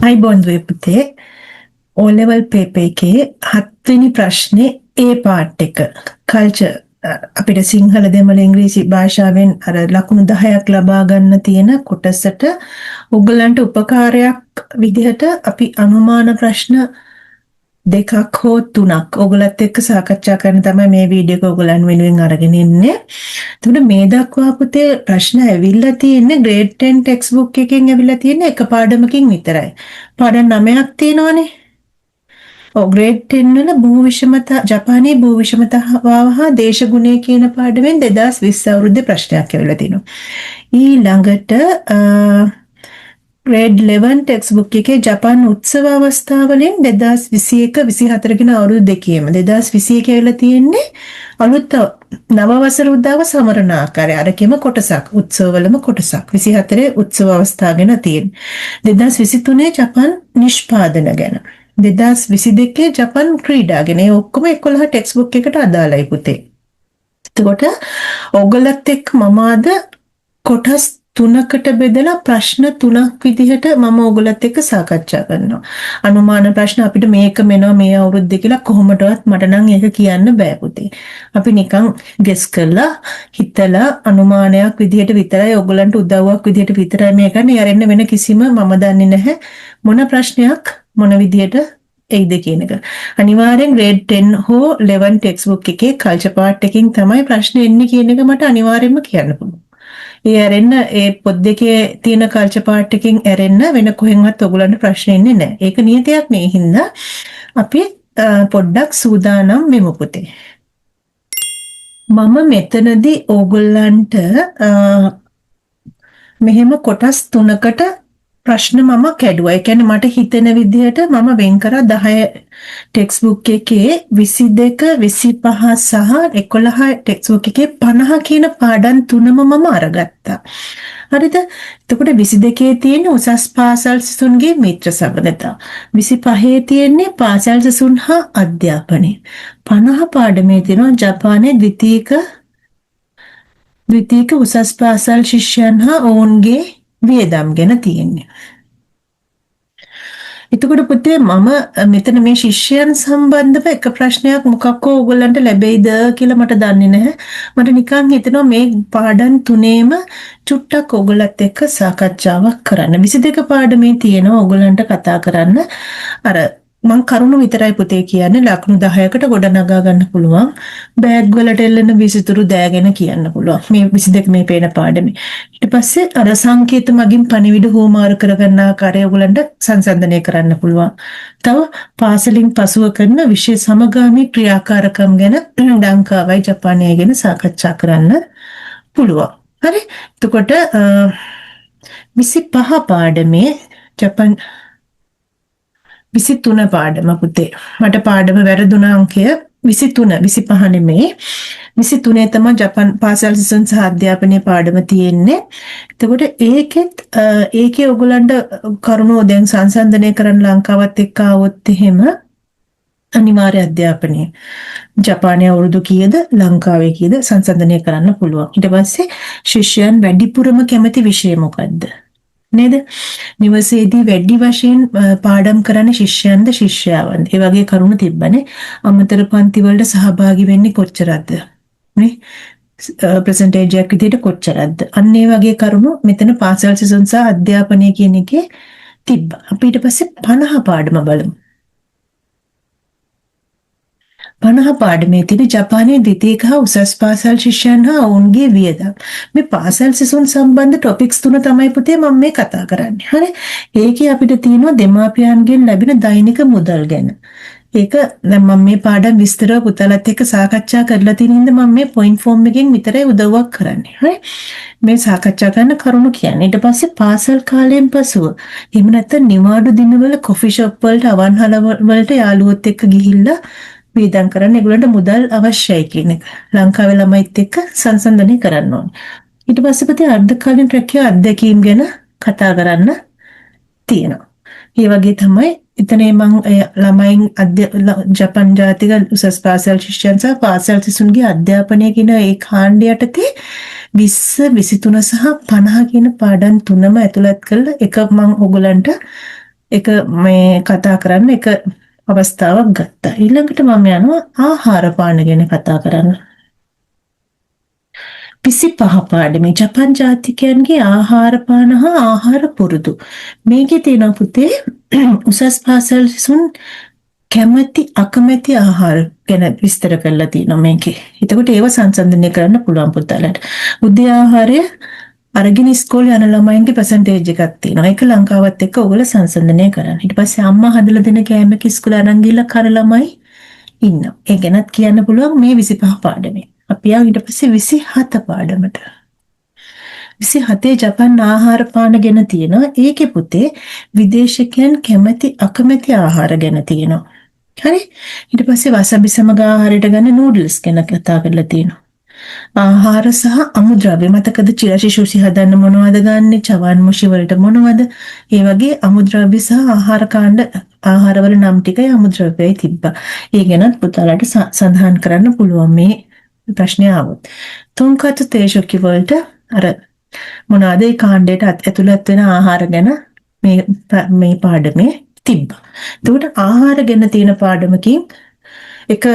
අයිබෝන් දුවේ පුතේ O level paper එකේ 7 වෙනි ප්‍රශ්නේ A part එක කල්චර් අපිට සිංහල දෙමළ ඉංග්‍රීසි භාෂාවෙන් අර ලකුණු 10ක් ලබා ගන්න තියෙන කොටසට ඔයගලන්ට උපකාරයක් විදිහට අපි අනුමාන ප්‍රශ්න දෙකක් හෝ තුනක් ඔයගලත් එක්ක සාකච්ඡා කරන්න තමයි මේ වීඩියෝ එක ඔයගලන් වෙනුවෙන් අරගෙන ඉන්නේ. එතකොට මේ දක්වා පුතේ ප්‍රශ්න ඇවිල්ලා තියෙන්නේ grade 10 textbook එකෙන් ඇවිල්ලා තියෙන්නේ එක පාඩමකින් විතරයි. පාඩම් 9ක් තියෙනවනේ. grade 10 වල භූ විෂමතා ජපානයේ භූ විෂමතාව හා දේශගුණය කියන පාඩමෙන් 2020 අවුරුද්දේ ප්‍රශ්නයක් ඇවිල්ලා තිනවා. ඊළඟට grade 11 textbook එකේ ජපාන් උත්සව අවස්ථාවලින් 2021-24 කියන අවුරුදු දෙකේම 2021 ඇවිල්ලා තියෙන්නේ අලුත් නව වසර උදාව සමරන ආකාරය අරකෙම කොටසක් උත්සවවලම කොටසක් 24 උත්සව අවස්ථා ගැන තියෙන 2023 ජපාන් නිෂ්පාදන ගැන 2022 ජපාන් ක්‍රීඩා ගැන ඒ ඔක්කොම 11 ටෙක්ස්ට්බුක් එකට අදාළයි පුතේ. එතකොට ඔයගලත් එක්ක මම අද කොටස් 3කට බෙදලා ප්‍රශ්න 3ක් විදිහට මම ඔයගලත් එක්ක සාකච්ඡා කරනවා. අනුමාන ප්‍රශ්න අපිට මේක මෙනවා මේ අවුරුද්දේ කියලා කොහොමදවත් මට නම් ඒක කියන්න බෑ පුතේ. අපි නිකන් ගෙස් කරලා හිතලා අනුමානයක් විදිහට විතරයි ඔයගලන්ට උදව්වක් විදිහට විතරයි මේ කරන්නේ. යරෙන්න වෙන කිසිම මම දන්නේ නැහැ මොන ප්‍රශ්නයක් මොන විදිහට එයිද කියන එක. අනිවාර්යෙන් grade 10 හෝ 11 textbook එකේ culture part එකකින් තමයි ප්‍රශ්න එන්නේ කියන එක මට අනිවාර්යෙන්ම කියන්න පුළුවන්. ඒ ඇරෙන්න ඒ පොත් දෙකේ තියෙන culture part එකකින් ඇරෙන්න වෙන කොහෙන්වත් ඔයගලන්ට ප්‍රශ්න එන්නේ නැහැ. ඒක නියතයක් මේ හින්දා අපි පොඩ්ඩක් සූදානම් වෙමු පුතේ. මම මෙතනදී ඕගොල්ලන්ට මෙහෙම කොටස් 3කට ප්‍රශ්න මම කැඩුවා. ඒ කියන්නේ මට හිතෙන විදිහට මම වෙන් කරා 10 ටෙක්ස්ට් බුක් එකේ 22, 25 සහ 11 ටෙක්ස්ට් බුක් එකේ 50 කියන පාඩම් තුනම මම අරගත්තා. හරිද? එතකොට 22 තියෙන උසස් පාසල් සිසුන්ගේ මිත්‍ර සබඳතා. 25 තියෙන්නේ පාසල් සිසුන් හා අධ්‍යාපනය. 50 පාඩමේ තියෙනවා ජපානයේ ද්විතීක උසස් පාසල් ශිෂ්‍යයන් හා ඔවුන්ගේ වියදම් ගැන තියෙන්නේ. එතකොට පුතේ මම මෙතන මේ ශිෂ්‍යයන් සම්බන්ධව එක ප්‍රශ්නයක් මොකක්ද ඕගොල්ලන්ට ලැබෙයිද කියලා මට දන්නේ නැහැ. මට නිකන් හිතෙනවා මේ පාඩම් තුනේම චුට්ටක් ඕගොල්ලත් එක්ක සාකච්ඡාවක් කරන්න. 22 පාඩමේ තියෙනවා ඕගොල්ලන්ට කතා කරන්න. අර මං කරුණු විතරයි පුතේ කියන්නේ ලකුණු 10කට ගොඩනගා ගන්න පුළුවන්. බෑග් වලට එල්ලෙන විසිතුරු දෑගෙන කියන්න පුළුවන්. මේ 22 මේ පේන පාඩමේ. ඊට පස්සේ අර සංකේත මගින් පණිවිඩ හුවමාරු කරගන්න ආකාරය ඔයගලන්ට සංසන්දනය කරන්න පුළුවන්. තව පාසලින් පසුව කරන විශේෂ සමගාමී ක්‍රියාකාරකම් ගැන ලංකාවයි ජපානයයි ගැන සාකච්ඡා කරන්න පුළුවන්. හරි? එතකොට 25 පාඩමේ ජපාන් 23 පාඩම පුතේ. මට පාඩම වැරදුන අංකය 23 25 නෙමෙයි. 23 තමයි ජපාන් පාසල් සිසුන් සහ අධ්‍යාපනයේ පාඩම තියෙන්නේ. එතකොට ඒකේ ඔයගලන්ට කරුණෝ දැන් සංසන්දනය කරන්න ලංකාවත් එක්ක આવොත් එහෙම අනිවාර්ය අධ්‍යාපනය. ජපානයේ අවුරුදු කීයද ලංකාවේ කීයද සංසන්දනය කරන්න පුළුවන්. ඊට පස්සේ ශිෂ්‍යයන් වැඩිපුරම කැමති විෂය මොකද්ද? නේද? නිවසේදී වැඩි වශයෙන් පාඩම් කරන ශිෂ්‍යයන්ද ශිෂ්‍යාවන්ද ඒ වගේ කරුණු තිබ්බනේ. අමතර පන්ති වලට සහභාගී වෙන්නේ කොච්චරද? නේ? ප්‍රසන්ටේජ් එකක් විදිහට කොච්චරද? අන්න ඒ වගේ කරුණු මෙතන පාසල් සිසුන් සහ අධ්‍යාපනය කියන එකේ තිබ්බා. අපි ඊට පස්සේ 50 පාඩම බලමු. 50 පාඩමේ තියෙන ජපානයේ ද්විතීක හා උසස් පාසල් ශිෂ්‍යයන් හා ඔවුන්ගේ වියදම්. මේ පාසල් සිසුන් සම්බන්ධ ටොපික්ස් තුන තමයි පුතේ මම මේ කතා කරන්නේ. හරි? ඒකේ අපිට තියෙනවා දෙමාපියන්ගෙන් ලැබෙන දෛනික මුදල් ගැන. ඒක දැන් මම මේ පාඩම් විස්තරව පුතාලත් එක්ක සාකච්ඡා කරලා තියෙන හින්දා මම මේ පොයින්ට් ෆෝම් එකෙන් විතරයි උදව්වක් කරන්නේ. හරි? මේ සාකච්ඡා කරන කරුණු කියන්නේ. ඊට පස්සේ පාසල් කාලයෙන් පසුව එහෙම නැත්නම් නිවාඩු දිනවල කොෆි ෂොප් වලට අවන්හල වලට යාළුවොත් එක්ක ගිහිල්ලා වියදම් කරන්න ඒගොල්ලන්ට මුදල් අවශ්‍යයි කියන එක. ලංකාවේ ළමයිත් එක්ක සංසන්දනය කරන්න ඕනේ. ඊට පස්සේ පුතේ අර්ධකාලීන රැකියාව අත්දැකීම් ගැන කතා කරන්න තියෙනවා. ඒ වගේ තමයි එතන මම ළමයින් ජපාන් ජාතික උසස් පාසල් ශිෂ්‍යයන් සහ පාසල් සිසුන්ගේ අධ්‍යාපනය කියන ඒ කාණ්ඩ යටතේ 20, 23 සහ 50 කියන පාඩම් තුනම ඇතුළත් කරලා එක මම ඔයගලන්ට එක මේ කතා කරන්න එක අවස්ථාවක් ගත්තා. ඊළඟට මම යනවා ආහාර පාන ගැන කතා කරන්න. 25 පාඩමේ ජපන් ජාතිකයන්ගේ ආහාර පාන හා ආහාර පුරුදු. මේකේ තියෙන පුතේ උසස් පාසල් සිසුන් කැමැති අකමැති ආහාර ගැන විස්තර කරලා තියෙනවා මේකේ. එතකොට ඒව සංසන්දනය කරන්න පුළුවන් පුතාලට. උදේ ආහාරය අරගෙන ඉස්කෝලේ යන ළමයින්ගේ පර්සන්ටේජ් එකක් තියෙනවා. ඒක ලංකාවත් එක්ක ඔයගොල්ලෝ සංසන්දනය කරන්න. ඊට පස්සේ අම්මා හදලා දෙන කෑමක ඉස්කෝලේ අරන් ගිහලා කන ළමයි ඉන්නවා. ඒ ගැනත් කියන්න පුළුවන් මේ 25 පාඩමේ. අපි ඊට පස්සේ 27 පාඩමට. 27 ජපන් ආහාර පාන ගැන තියෙනවා. ඒකේ පුතේ විදේශිකයන් කැමති අකමැති ආහාර ගැන තියෙනවා. හරි? ඊට පස්සේ වසබි සමග ආහාරයට ගන්න නූඩල්ස් ගැන කතා කරලා තියෙනවා. ආහාර සහ අමුද්‍රව්‍ය මතකද චිරශිෂුසි හදන්න මොනවද ගන්නෙ? චවන් මුෂි වලට මොනවද? ඒ වගේ අමුද්‍රව්‍ය සහ ආහාර කාණ්ඩ ආහාරවල නම් ටිකයි අමුද්‍රව්‍යයි තිබ්බා. ඒ ගැනත් පුතාලට සඳහන් කරන්න පුළුවන් මේ ප්‍රශ්නය ආවොත්. තුන්කතු තේජොකි වලට අර මොනවාද ඒ කාණ්ඩයට ඇතුළත් වෙන ආහාර ගැන මේ පාඩමේ තිබ්බා. එතකොට ආහාර ගැන තියෙන පාඩමකින් එක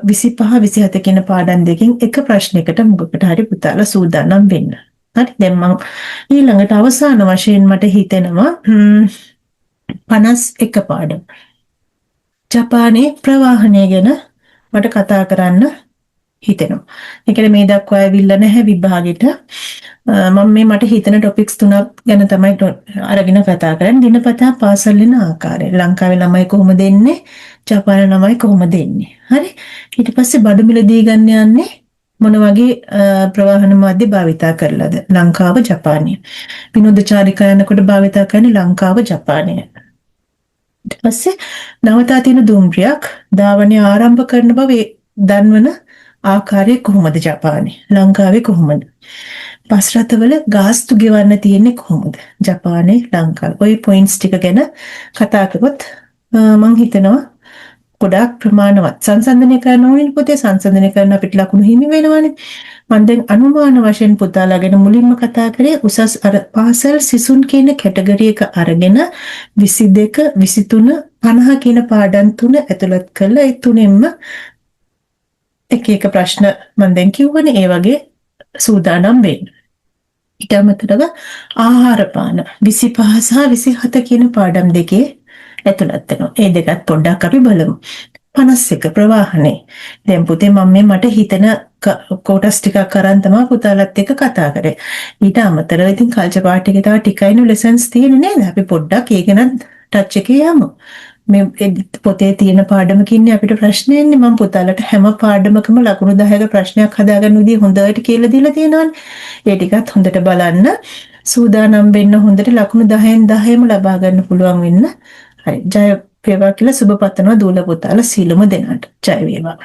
25 27 කියන පාඩම් දෙකකින් එක ප්‍රශ්නයකට මොකකට හරි පුතාලා සූදානම් වෙන්න. හරි දැන් මම ඊළඟට අවසාන වශයෙන් මට හිතෙනවා 51 පාඩම. ජපානයේ ප්‍රවාහනය ගැන මට කතා කරන්න හිතෙනවා. ඒ කියන්නේ මේ දක්වා ඇවිල්ලා නැහැ විභාගෙට. මම මට හිතෙන ටොපික්ස් තුනක් ගැන තමයි අරගෙන කතා කරන්නේ. දිනපතා පාසල් යන ආකාරය. ලංකාවේ ළමයි කොහොමද එන්නේ? ජපානයේ ළමයි කොහොමද එන්නේ? හරි. ඊට පස්සේ බඩු මිලදී ගන්න යන්නේ මොන වගේ ප්‍රවාහන මාධ්‍ය භාවිතා කරලාද? ලංකාව ජපානය. විනෝද චාරිකා යනකොට භාවිතා කරන්නේ ලංකාව ජපානය. ඊට පස්සේ නවතා තියෙන දුම්රියක් ධාවනය ආරම්භ කරන බව දන්වන ආකාරය කොහොමද ජපානයේ? ලංකාවේ කොහොමද? බස් රථවල ගාස්තු ගෙවන්න තියෙන්නේ කොහොමද? ජපානයේ ලංකාවේ. ওই පොයින්ට්ස් ටික ගැන කතා කරොත් මම හිතනවා ගොඩාක් ප්‍රමාණවත් සංසන්දනය කරන්න ඕනේ පුතේ. සංසන්දනය කරන අපිට ලකුණු හිමි වෙනවානේ. මම දැන් අනුමාන වශයෙන් පුතාලා ගැන මුලින්ම කතා කරේ උසස් අර පාසල් සිසුන් කියන කැටගරි එක අරගෙන 22 23 50 කියන පාඩම් තුන ඇතුළත් කරලා ඒ තුනෙන්ම එක එක ප්‍රශ්න මම දැන් කිව්වනේ ඒ වගේ සූදානම් වෙන්න. ඊට අමතරව ආහාර පාන 25 සහ 27 කියන පාඩම් දෙකේ ඇතුළත් වෙනවා. ඒ දෙකත් පොඩ්ඩක් අපි බලමු. 51 ප්‍රවාහනේ. දැන් පුතේ මම මට හිතෙන කොටස් ටිකක් අරන් තමයි පුතාලත් එක්ක කතා කරේ. ඊට අමතරව ඉතින් කල්චර් පාර්ට් එකේ තව ටිකයිනු ලෙසන්ස් තියෙන්නේ නේද? අපි පොඩ්ඩක් ඒක ගැන ටච් එකේ යමු. මේ පොතේ තියෙන පාඩමකින්නේ අපිට ප්‍රශ්න එන්නේ. මම පුතාලට හැම පාඩමකම ලකුණු 10ක ප්‍රශ්නයක් හදාගන්න විදිහ හොඳට කියලා දීලා තියෙනවානේ. ඒ ටිකත් හොඳට බලන්න. සූදානම් වෙන්න හොඳට ලකුණු 10න් 10ම ලබා ගන්න පුළුවන් වෙන්න. හරි. ජය වේවා කියලා සුබ පතනවා දූල පුතාලා සීලම දෙනාට. ජය වේවා.